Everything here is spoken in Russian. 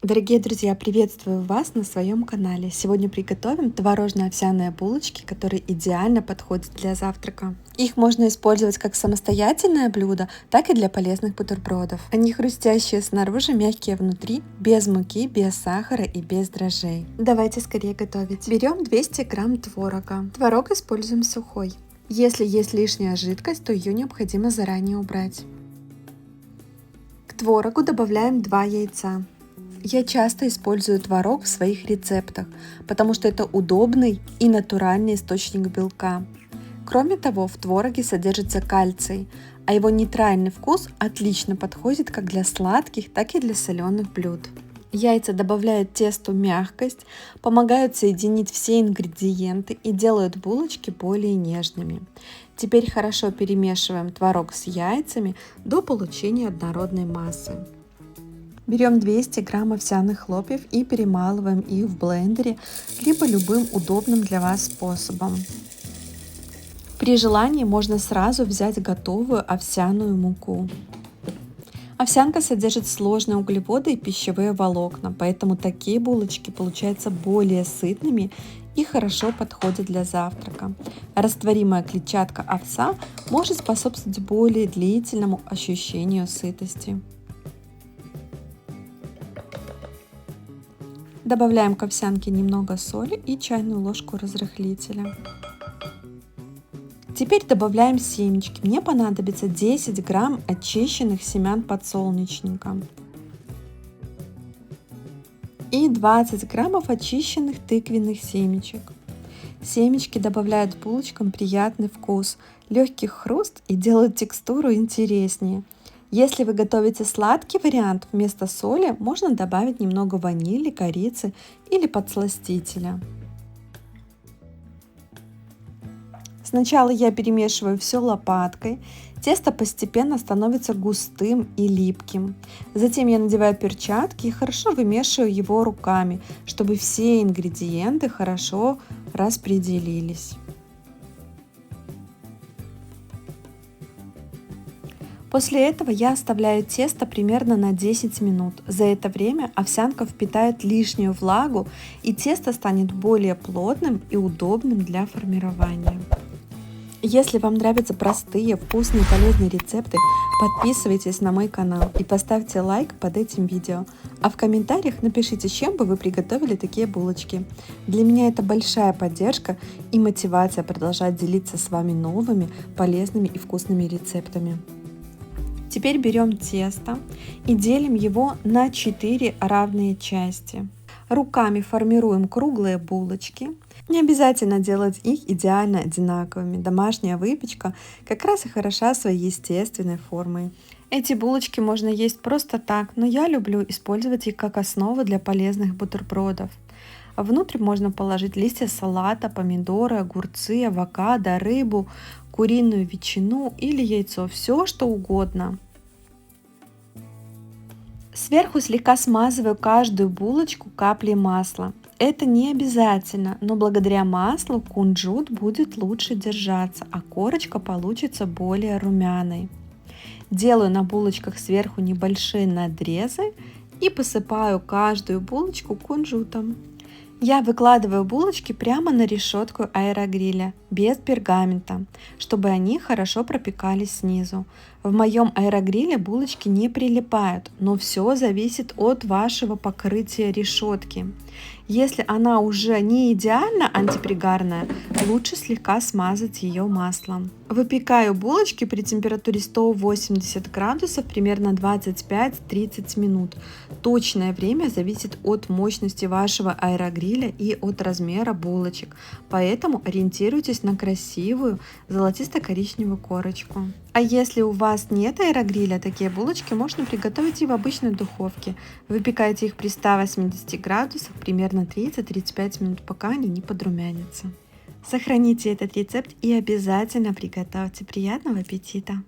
Дорогие друзья, приветствую вас на своем канале. Сегодня приготовим творожно-овсяные булочки, которые идеально подходят для завтрака. Их можно использовать как самостоятельное блюдо, так и для полезных бутербродов. Они хрустящие снаружи, мягкие внутри, без муки, без сахара и без дрожжей. Давайте скорее готовить. Берем 200 грамм творога. Творог используем сухой. Если есть лишняя жидкость, то ее необходимо заранее убрать. К творогу добавляем 2 яйца. Я часто использую творог в своих рецептах, потому что это удобный и натуральный источник белка. Кроме того, в твороге содержится кальций, а его нейтральный вкус отлично подходит как для сладких, так и для соленых блюд. Яйца добавляют тесту мягкость, помогают соединить все ингредиенты и делают булочки более нежными. Теперь хорошо перемешиваем творог с яйцами до получения однородной массы. Берем 200 грамм овсяных хлопьев и перемалываем их в блендере, либо любым удобным для вас способом. При желании можно сразу взять готовую овсяную муку. Овсянка содержит сложные углеводы и пищевые волокна, поэтому такие булочки получаются более сытными и хорошо подходят для завтрака. Растворимая клетчатка овса может способствовать более длительному ощущению сытости. Добавляем к овсянке немного соли и чайную ложку разрыхлителя. Теперь добавляем семечки. Мне понадобится 10 грамм очищенных семян подсолнечника и 20 граммов очищенных тыквенных семечек. Семечки добавляют булочкам приятный вкус, легкий хруст и делают текстуру интереснее. Если вы готовите сладкий вариант, вместо соли можно добавить немного ванили, корицы или подсластителя. Сначала я перемешиваю все лопаткой. Тесто постепенно становится густым и липким. Затем я надеваю перчатки и хорошо вымешиваю его руками, чтобы все ингредиенты хорошо распределились. После этого я оставляю тесто примерно на 10 минут. За это время овсянка впитает лишнюю влагу и тесто станет более плотным и удобным для формирования. Если вам нравятся простые, вкусные и полезные рецепты, подписывайтесь на мой канал и поставьте лайк под этим видео. А в комментариях напишите, чем бы вы приготовили такие булочки. Для меня это большая поддержка и мотивация продолжать делиться с вами новыми, полезными и вкусными рецептами. Теперь берем тесто и делим его на 4 равные части. Руками формируем круглые булочки. Не обязательно делать их идеально одинаковыми. Домашняя выпечка как раз и хороша своей естественной формой. Эти булочки можно есть просто так, но я люблю использовать их как основу для полезных бутербродов. Внутрь можно положить листья салата, помидоры, огурцы, авокадо, рыбу, куриную ветчину или яйцо, все что угодно. Сверху слегка смазываю каждую булочку каплей масла. Это не обязательно, но благодаря маслу кунжут будет лучше держаться, а корочка получится более румяной. Делаю на булочках сверху небольшие надрезы и посыпаю каждую булочку кунжутом. Я выкладываю булочки прямо на решетку аэрогриля, без пергамента, чтобы они хорошо пропекались снизу. В моем аэрогриле булочки не прилипают, но все зависит от вашего покрытия решетки. Если она уже не идеально антипригарная, лучше слегка смазать ее маслом. Выпекаю булочки при температуре 180 градусов примерно 25-30 минут. Точное время зависит от мощности вашего аэрогриля и от размера булочек, поэтому ориентируйтесь на красивую золотисто-коричневую корочку. А если у вас нет аэрогриля, такие булочки можно приготовить и в обычной духовке. Выпекайте их при 180 градусах примерно 30-35 минут, пока они не подрумянятся. Сохраните этот рецепт и обязательно приготовьте. Приятного аппетита!